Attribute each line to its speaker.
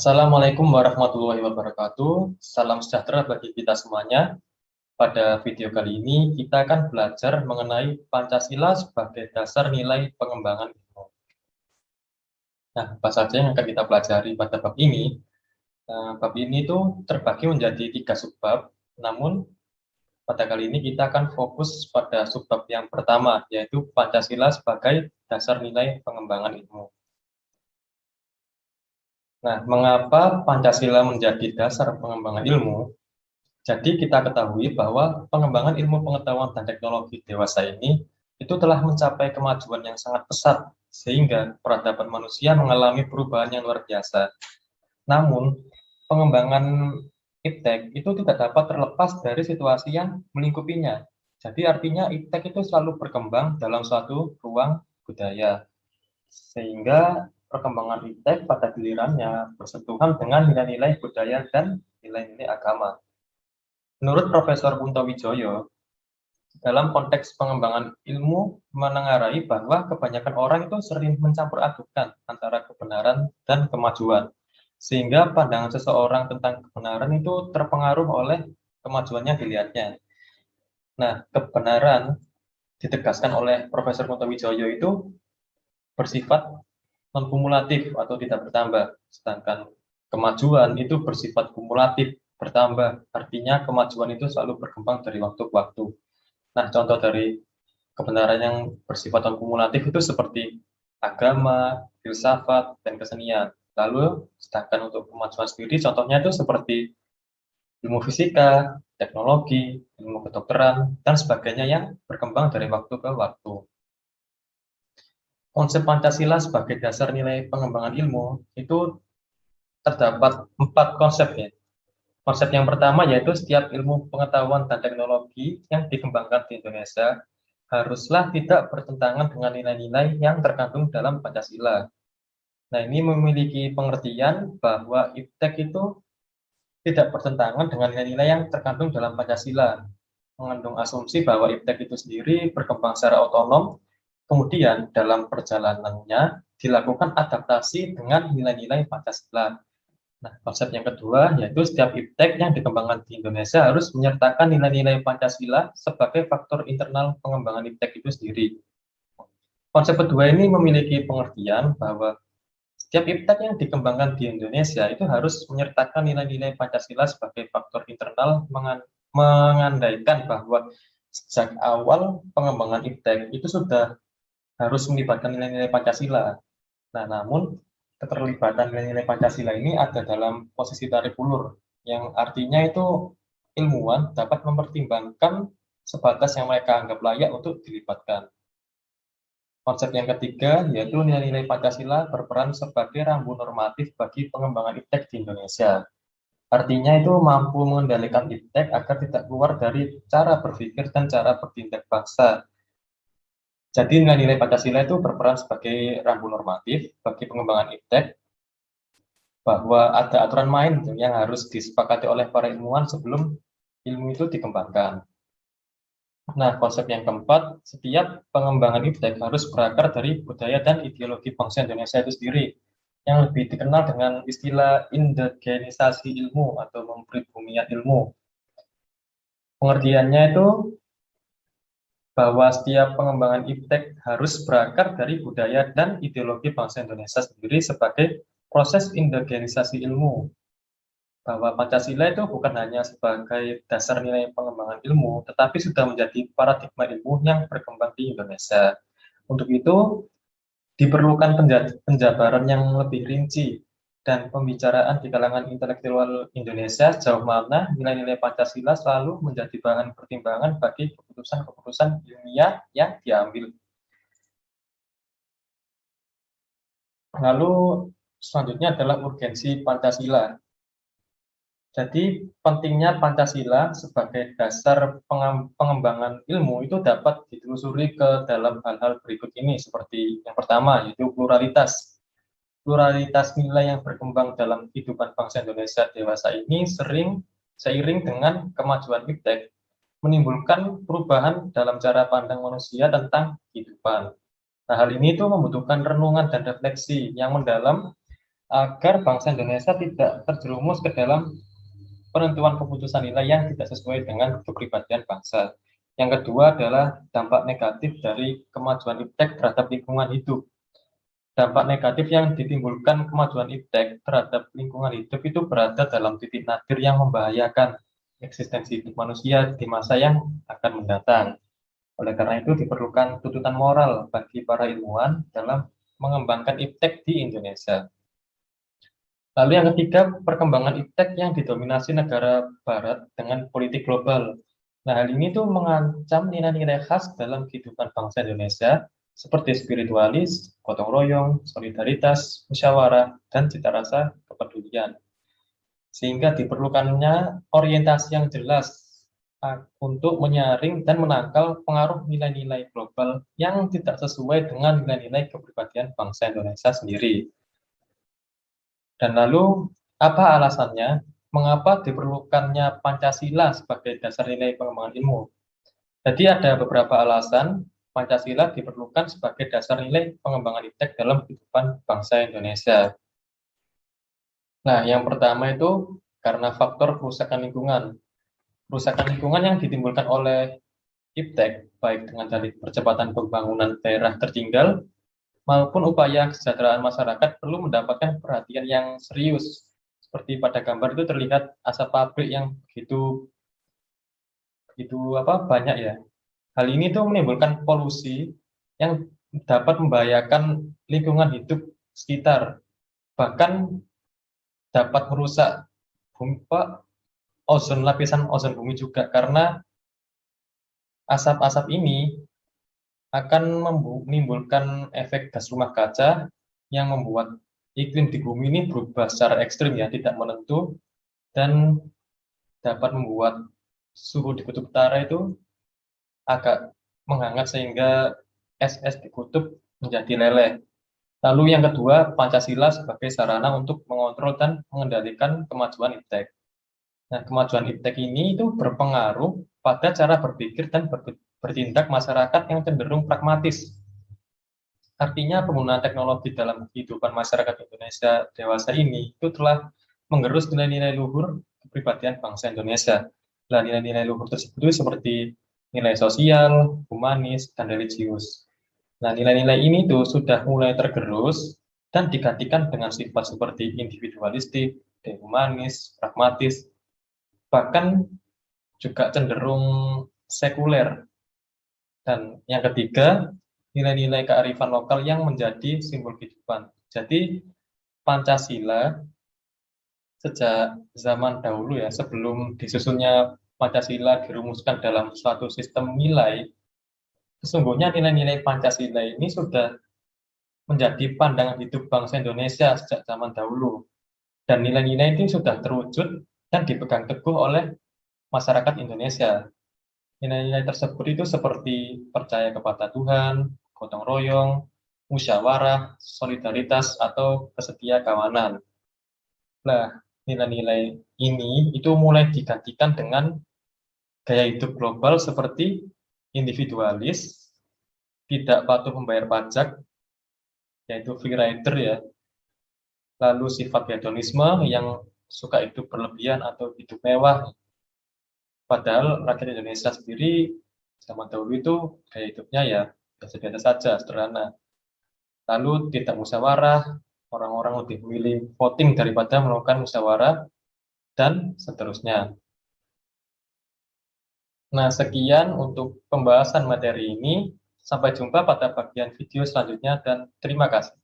Speaker 1: Assalamualaikum warahmatullahi wabarakatuh. Salam sejahtera bagi kita semuanya. Pada video kali ini, kita akan belajar mengenai Pancasila sebagai dasar nilai pengembangan ilmu. Nah, apa saja yang akan kita pelajari pada bab ini? Bab ini itu terbagi menjadi 3 subbab, namun pada kali ini kita akan fokus pada subbab yang pertama, yaitu Pancasila sebagai dasar nilai pengembangan ilmu. Nah, mengapa Pancasila menjadi dasar pengembangan ilmu? Jadi kita ketahui bahwa pengembangan ilmu pengetahuan dan teknologi dewasa ini itu telah mencapai kemajuan yang sangat pesat sehingga peradaban manusia mengalami perubahan yang luar biasa. Namun, pengembangan iptek itu tidak dapat terlepas dari situasi yang melingkupinya. Jadi artinya iptek itu selalu berkembang dalam suatu ruang budaya. Sehingga perkembangan iptek pada gilirannya bersentuhan dengan nilai-nilai budaya dan nilai-nilai agama. Menurut Profesor Kunto Wijoyo, dalam konteks pengembangan ilmu menengarai bahwa kebanyakan orang itu sering mencampur adukan antara kebenaran dan kemajuan, sehingga pandangan seseorang tentang kebenaran itu terpengaruh oleh kemajuan yang dilihatnya. Nah, kebenaran ditegaskan oleh Profesor Kunto Wijoyo itu bersifat non-kumulatif atau tidak bertambah, sedangkan kemajuan itu bersifat kumulatif, bertambah. Artinya kemajuan itu selalu berkembang dari waktu ke waktu. Nah, contoh dari kebenaran yang bersifat non-kumulatif itu seperti agama, filsafat, dan kesenian. Lalu, sedangkan untuk kemajuan sendiri, contohnya itu seperti ilmu fisika, teknologi, ilmu kedokteran, dan sebagainya yang berkembang dari waktu ke waktu. Konsep Pancasila sebagai dasar nilai pengembangan ilmu itu terdapat 4 konsep ya. Konsep yang pertama yaitu setiap ilmu pengetahuan dan teknologi yang dikembangkan di Indonesia haruslah tidak bertentangan dengan nilai-nilai yang terkandung dalam Pancasila. Nah, ini memiliki pengertian bahwa iptek itu tidak bertentangan dengan nilai-nilai yang terkandung dalam Pancasila, mengandung asumsi bahwa iptek itu sendiri berkembang secara otonom, kemudian dalam perjalanannya dilakukan adaptasi dengan nilai-nilai Pancasila. Nah, konsep yang kedua yaitu setiap iptek yang dikembangkan di Indonesia harus menyertakan nilai-nilai Pancasila sebagai faktor internal pengembangan iptek itu sendiri. Konsep kedua ini memiliki pengertian bahwa setiap iptek yang dikembangkan di Indonesia itu harus menyertakan nilai-nilai Pancasila sebagai faktor internal, mengandaikan bahwa sejak awal pengembangan iptek itu sudah harus melibatkan nilai-nilai Pancasila. Nah, namun keterlibatan nilai-nilai Pancasila ini ada dalam posisi tarik ulur, yang artinya itu ilmuwan dapat mempertimbangkan sebatas yang mereka anggap layak untuk dilibatkan. Konsep yang ketiga yaitu nilai-nilai Pancasila berperan sebagai rambu normatif bagi pengembangan iptek di Indonesia. Artinya itu mampu mengendalikan iptek agar tidak keluar dari cara berpikir dan cara bertindak bangsa. Jadi nilai-nilai Pancasila itu berperan sebagai rambu normatif bagi pengembangan iptek, bahwa ada aturan main yang harus disepakati oleh para ilmuwan sebelum ilmu itu dikembangkan. Nah, konsep yang keempat, setiap pengembangan iptek harus berakar dari budaya dan ideologi bangsa Indonesia itu sendiri, yang lebih dikenal dengan istilah indigenisasi ilmu atau mempribumian ilmu. Pengertiannya itu bahwa setiap pengembangan iptek harus berakar dari budaya dan ideologi bangsa Indonesia sendiri sebagai proses indigenisasi ilmu. Bahwa Pancasila itu bukan hanya sebagai dasar nilai pengembangan ilmu, tetapi sudah menjadi paradigma ilmu yang berkembang di Indonesia. Untuk itu, diperlukan penjabaran yang lebih rinci dan pembicaraan di kalangan intelektual Indonesia sejauh mana nilai-nilai Pancasila selalu menjadi bahan pertimbangan bagi keputusan-keputusan ilmiah yang diambil. Lalu selanjutnya adalah urgensi Pancasila. Jadi pentingnya Pancasila sebagai dasar pengembangan ilmu itu dapat ditelusuri ke dalam hal-hal berikut ini, seperti yang pertama yaitu pluralitas. Pluralitas nilai yang berkembang dalam kehidupan bangsa Indonesia dewasa ini sering seiring dengan kemajuan iptek menimbulkan perubahan dalam cara pandang manusia tentang kehidupan. Nah, hal ini itu membutuhkan renungan dan refleksi yang mendalam agar bangsa Indonesia tidak terjerumus ke dalam penentuan keputusan nilai yang tidak sesuai dengan kepribadian bangsa. Yang kedua adalah dampak negatif dari kemajuan iptek terhadap lingkungan hidup. Dampak negatif yang ditimbulkan kemajuan iptek terhadap lingkungan hidup itu berada dalam titik nadir yang membahayakan eksistensi hidup manusia di masa yang akan mendatang. Oleh karena itu diperlukan tuntutan moral bagi para ilmuwan dalam mengembangkan iptek di Indonesia. Lalu yang ketiga, perkembangan iptek yang didominasi negara barat dengan politik global. Nah, hal ini tuh mengancam nilai-nilai khas dalam kehidupan bangsa Indonesia seperti spiritualis, gotong royong, solidaritas, musyawarah, dan cita rasa kepedulian. Sehingga diperlukannya orientasi yang jelas untuk menyaring dan menangkal pengaruh nilai-nilai global yang tidak sesuai dengan nilai-nilai kepribadian bangsa Indonesia sendiri. Dan lalu, apa alasannya? Mengapa diperlukannya Pancasila sebagai dasar nilai pengembangan ilmu? Jadi ada beberapa alasan Pancasila diperlukan sebagai dasar nilai pengembangan iptek dalam kehidupan bangsa Indonesia. Nah, yang pertama itu karena faktor kerusakan lingkungan. Kerusakan lingkungan yang ditimbulkan oleh iptek, baik dengan dalih percepatan pembangunan daerah tertinggal maupun upaya kesejahteraan masyarakat perlu mendapatkan perhatian yang serius. Seperti pada gambar itu terlihat asap pabrik yang begitu banyak ya. Hal ini tuh menimbulkan polusi yang dapat membahayakan lingkungan hidup sekitar, bahkan dapat merusak bumi, lapisan ozon bumi juga karena asap-asap ini akan menimbulkan efek gas rumah kaca yang membuat iklim di bumi ini berubah secara ekstrim ya, tidak menentu, dan dapat membuat suhu di kutub utara itu agak menghangat sehingga es-es di kutub menjadi meleleh. Lalu yang kedua, Pancasila sebagai sarana untuk mengontrol dan mengendalikan kemajuan iptek. Nah, kemajuan iptek ini itu berpengaruh pada cara berpikir dan bertindak masyarakat yang cenderung pragmatis. Artinya penggunaan teknologi dalam kehidupan masyarakat Indonesia dewasa ini itu telah menggerus nilai-nilai luhur kepribadian bangsa Indonesia. Nah, nilai-nilai luhur tersebut seperti nilai sosial, humanis, dan religius. Nah, nilai-nilai ini tuh sudah mulai tergerus dan digantikan dengan sifat seperti individualistik, dehumanis, pragmatis, bahkan juga cenderung sekuler. Dan yang ketiga, nilai-nilai kearifan lokal yang menjadi simbol kehidupan. Jadi Pancasila sejak zaman dahulu ya, sebelum disusunnya Pancasila dirumuskan dalam suatu sistem nilai, sesungguhnya nilai-nilai Pancasila ini sudah menjadi pandangan hidup bangsa Indonesia sejak zaman dahulu. Dan nilai-nilai ini sudah terwujud dan dipegang teguh oleh masyarakat Indonesia. Nilai-nilai tersebut itu seperti percaya kepada Tuhan, gotong royong, musyawarah, solidaritas, atau kesetia kawanan. Nah, nilai-nilai ini itu mulai digantikan dengan gaya hidup global seperti individualis, tidak patuh membayar pajak, yaitu free rider ya, lalu sifat hedonisme yang suka hidup berlebihan atau hidup mewah. Padahal rakyat Indonesia sendiri zaman dahulu itu gaya hidupnya ya biasa-biasa saja, sederhana. Lalu tidak musyawarah, orang-orang lebih memilih voting daripada melakukan musyawarah, dan seterusnya. Nah, sekian untuk pembahasan materi ini. Sampai jumpa pada bagian video selanjutnya dan terima kasih.